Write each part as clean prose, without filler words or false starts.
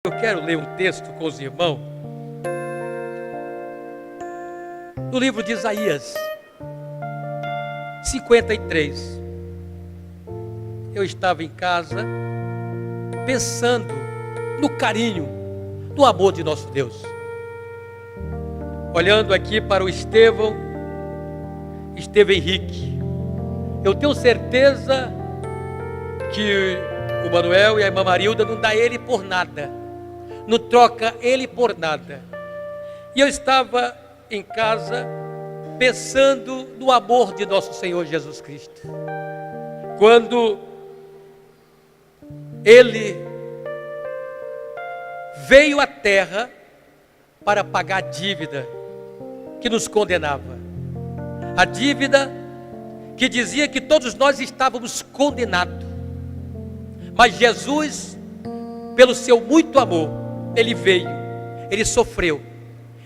Eu quero ler um texto com os irmãos, no livro de Isaías 53. Eu estava em casa, pensando no carinho, no amor de nosso Deus. Olhando aqui para o Estevão Henrique, eu tenho certeza que o Manuel e a irmã Marilda não dá ele por nada, não troca ele por nada. E eu estava em casa pensando no amor de nosso Senhor Jesus Cristo, quando Ele veio à terra para pagar a dívida que nos condenava, a dívida que dizia que todos nós estávamos condenados. Mas Jesus, pelo seu muito amor, Ele veio, Ele sofreu,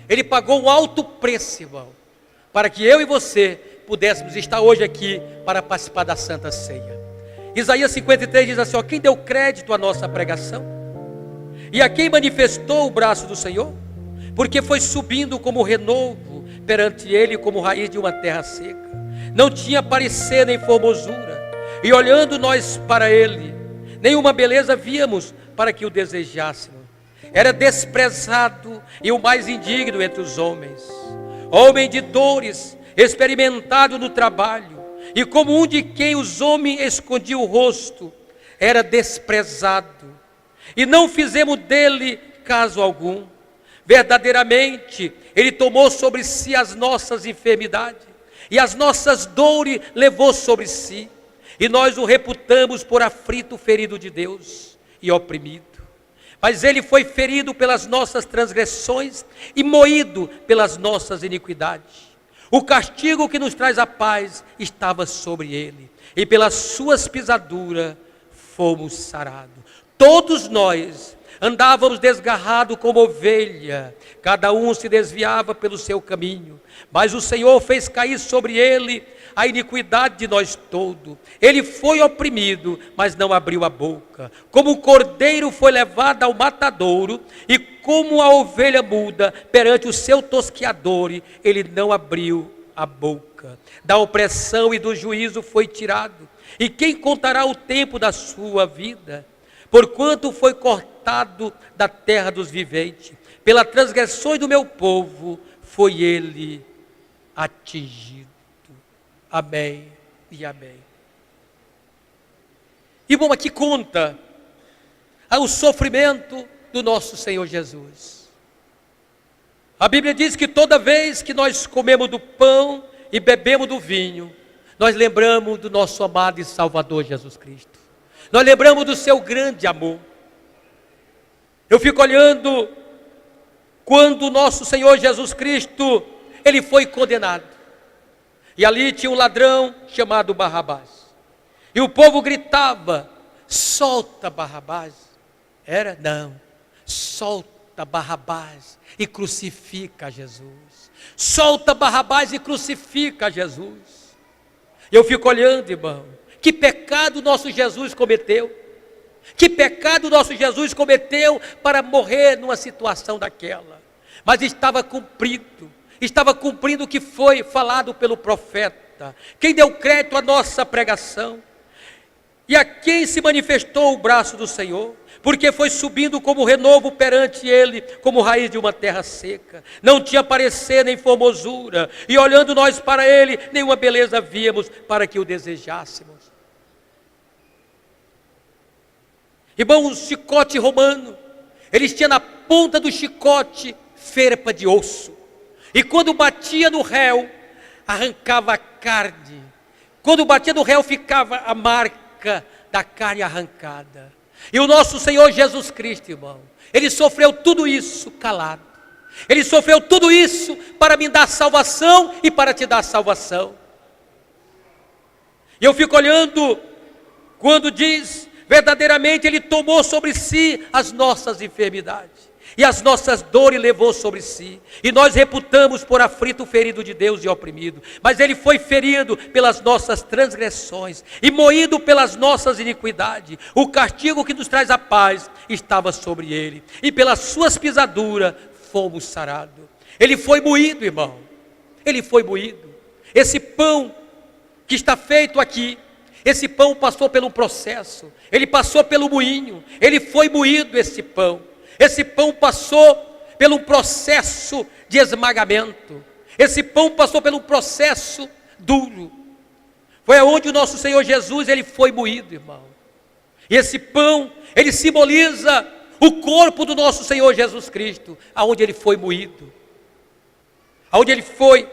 Ele pagou um alto preço, irmão, para que eu e você pudéssemos estar hoje aqui para participar da Santa Ceia. Isaías 53 diz assim, quem deu crédito à nossa pregação? E a quem manifestou o braço do Senhor? Porque foi subindo como renovo perante Ele, como raiz de uma terra seca. Não tinha parecer nem formosura, e olhando nós para Ele, nenhuma beleza víamos para que o desejássemos. Era desprezado e o mais indigno entre os homens, homem de dores, experimentado no trabalho, e como um de quem os homens escondiam o rosto, era desprezado, e não fizemos dele caso algum. Verdadeiramente, Ele tomou sobre si as nossas enfermidades, e as nossas dores levou sobre si, e nós o reputamos por aflito, ferido de Deus e oprimido. Mas Ele foi ferido pelas nossas transgressões e moído pelas nossas iniquidades. O castigo que nos traz a paz estava sobre Ele, e pelas suas pisaduras fomos sarados. Todos nós andávamos desgarrados como ovelha, cada um se desviava pelo seu caminho, mas o Senhor fez cair sobre Ele a iniquidade de nós todos. Ele foi oprimido, mas não abriu a boca. Como o cordeiro foi levado ao matadouro, e como a ovelha muda perante o seu tosqueador, Ele não abriu a boca. Da opressão e do juízo foi tirado. E quem contará o tempo da sua vida? Porquanto foi cortado da terra dos viventes, pela transgressões do meu povo foi Ele atingido. Amém e amém. E bom, aqui conta o sofrimento do nosso Senhor Jesus. A Bíblia diz que toda vez que nós comemos do pão e bebemos do vinho, nós lembramos do nosso amado e Salvador Jesus Cristo. Nós lembramos do seu grande amor. Eu fico olhando quando o nosso Senhor Jesus Cristo, Ele foi condenado. E ali tinha um ladrão chamado Barrabás. E o povo gritava, solta Barrabás. Era? Não. Solta Barrabás e crucifica Jesus. Solta Barrabás e crucifica Jesus. Eu fico olhando, irmão, que pecado nosso Jesus cometeu. Que pecado nosso Jesus cometeu para morrer numa situação daquela. Mas estava cumprindo o que foi falado pelo profeta. Quem deu crédito à nossa pregação? E a quem se manifestou o braço do Senhor? Porque foi subindo como renovo perante Ele, como raiz de uma terra seca. Não tinha parecer nem formosura, e olhando nós para Ele, nenhuma beleza víamos para que o desejássemos. Irmão, um chicote romano, eles tinham na ponta do chicote ferpa de osso. E quando batia no réu, arrancava a carne. Quando batia no réu, ficava a marca da carne arrancada. E o nosso Senhor Jesus Cristo, irmão, Ele sofreu tudo isso calado. Ele sofreu tudo isso para me dar salvação e para te dar salvação. E eu fico olhando quando diz, verdadeiramente Ele tomou sobre si as nossas enfermidades e as nossas dores levou sobre si, e nós reputamos por aflito, ferido de Deus e oprimido, mas Ele foi ferido pelas nossas transgressões e moído pelas nossas iniquidades. O castigo que nos traz a paz estava sobre Ele, e pelas suas pisaduras fomos sarados. Ele foi moído, irmão, Ele foi moído. Esse pão que está feito aqui, esse pão passou pelo processo, ele passou pelo moinho, ele foi moído esse pão. Esse pão passou pelo processo de esmagamento. Esse pão passou pelo processo duro. Foi aonde o nosso Senhor Jesus, ele foi moído, irmão. E esse pão, ele simboliza o corpo do nosso Senhor Jesus Cristo, aonde ele foi moído, aonde ele foi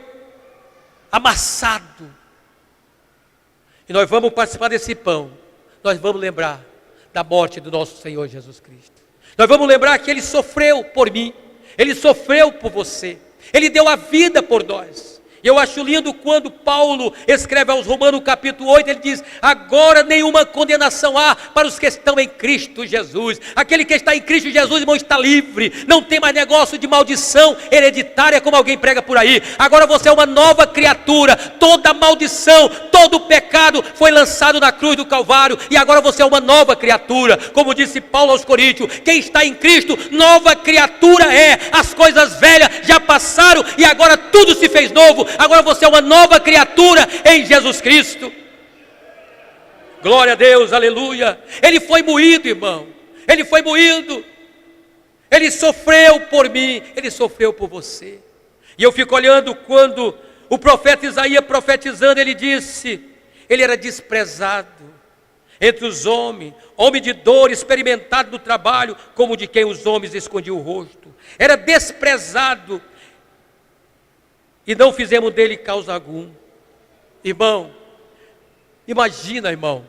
amassado. E nós vamos participar desse pão, nós vamos lembrar da morte do nosso Senhor Jesus Cristo. Nós vamos lembrar que Ele sofreu por mim, Ele sofreu por você, Ele deu a vida por nós. E eu acho lindo quando Paulo escreve aos Romanos capítulo 8, ele diz: agora nenhuma condenação há para os que estão em Cristo Jesus. Aquele que está em Cristo Jesus, irmão, está livre, não tem mais negócio de maldição hereditária como alguém prega por aí. Agora você é uma nova criatura, toda maldição, todo pecado foi lançado na cruz do Calvário, e agora você é uma nova criatura. Como disse Paulo aos Coríntios, quem está em Cristo, nova criatura é. As coisas velhas já passaram e agora tudo se fez novo. Agora você é uma nova criatura em Jesus Cristo. Glória a Deus, aleluia. Ele foi moído, irmão, ele foi moído, ele sofreu por mim, ele sofreu por você. E eu fico olhando quando o profeta Isaías profetizando, ele disse: ele era desprezado entre os homens, homem de dor, experimentado no trabalho, como de quem os homens escondiam o rosto. Era desprezado, e não fizemos dele causa alguma. Irmão, imagina, irmão,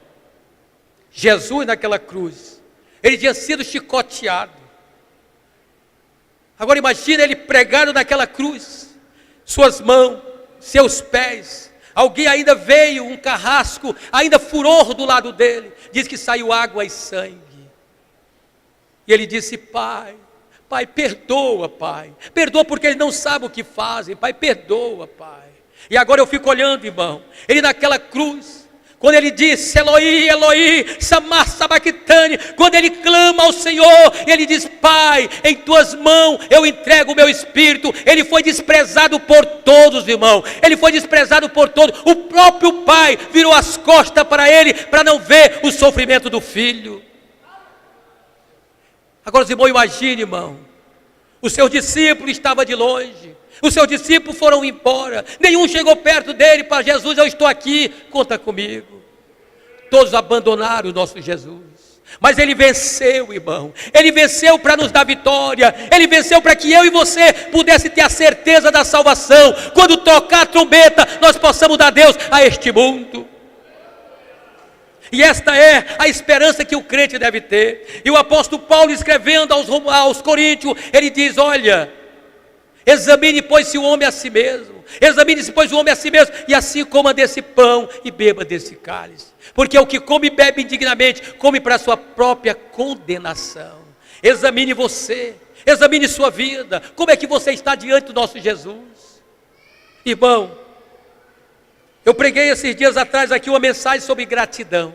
Jesus naquela cruz, ele tinha sido chicoteado. Agora imagina ele pregado naquela cruz, suas mãos, seus pés. Alguém ainda veio, um carrasco, ainda furou do lado dele, diz que saiu água e sangue. E ele disse: Pai, Pai, perdoa, Pai. Perdoa porque eles não sabem o que fazem. Pai, perdoa, Pai. E agora eu fico olhando, irmão, ele naquela cruz, quando ele disse: Eloi, Eloi, Samar Sabactani, quando ele clama ao Senhor, ele diz: Pai, em tuas mãos eu entrego o meu espírito. Ele foi desprezado por todos, irmão. Ele foi desprezado por todos. O próprio Pai virou as costas para ele, para não ver o sofrimento do filho. Agora, os irmãos, imagine, irmão, os seus discípulos estavam de longe, os seus discípulos foram embora, nenhum chegou perto dele para: Jesus, eu estou aqui, conta comigo. Todos abandonaram o nosso Jesus, mas ele venceu, irmão, ele venceu para nos dar vitória, ele venceu para que eu e você pudesse ter a certeza da salvação. Quando tocar a trombeta, nós possamos dar Deus a este mundo. E esta é a esperança que o crente deve ter. E o apóstolo Paulo, escrevendo aos Coríntios, ele diz: olha, examine, pois, se o homem a si mesmo, examine-se, pois, o homem a si mesmo, e assim coma desse pão e beba desse cálice. Porque o que come e bebe indignamente, come para a sua própria condenação. Examine você, examine sua vida, como é que você está diante do nosso Jesus. Irmão, eu preguei esses dias atrás aqui uma mensagem sobre gratidão.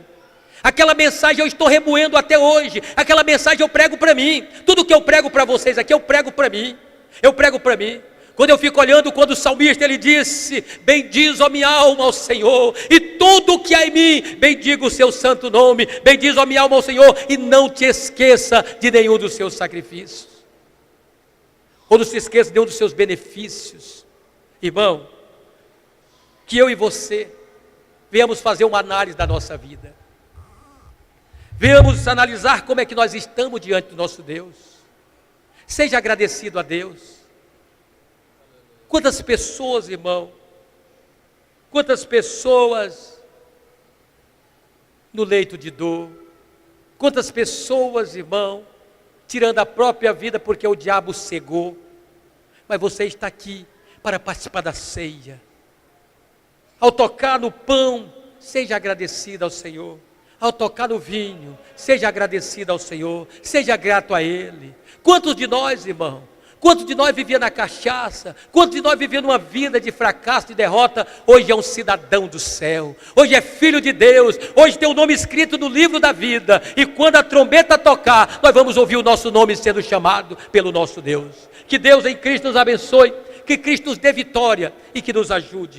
Aquela mensagem eu estou remoendo até hoje. Aquela mensagem eu prego para mim. Tudo que eu prego para vocês aqui, eu prego para mim. Eu prego para mim. Quando eu fico olhando, quando o salmista ele disse: bendiz, ó minha alma, ao Senhor, e tudo que há em mim, bendiga o seu santo nome. Bendiz, ó minha alma, ao Senhor, e não te esqueça de nenhum dos seus sacrifícios, ou não se esqueça de nenhum dos seus benefícios. Irmão, que eu e você venhamos fazer uma análise da nossa vida, venhamos analisar como é que nós estamos diante do nosso Deus. Seja agradecido a Deus. Quantas pessoas, irmão, quantas pessoas no leito de dor, quantas pessoas, irmão, tirando a própria vida porque o diabo cegou, mas você está aqui para participar da ceia. Ao tocar no pão, seja agradecido ao Senhor. ao tocar no vinho, seja agradecido ao Senhor, seja grato a Ele. Quantos de nós, irmão, quantos de nós vivia na cachaça, quantos de nós vivia numa vida de fracasso, de derrota, hoje é um cidadão do céu, hoje é filho de Deus, hoje tem o nome escrito no livro da vida, e quando a trombeta tocar, nós vamos ouvir o nosso nome sendo chamado pelo nosso Deus. Que Deus em Cristo nos abençoe, que Cristo nos dê vitória e que nos ajude.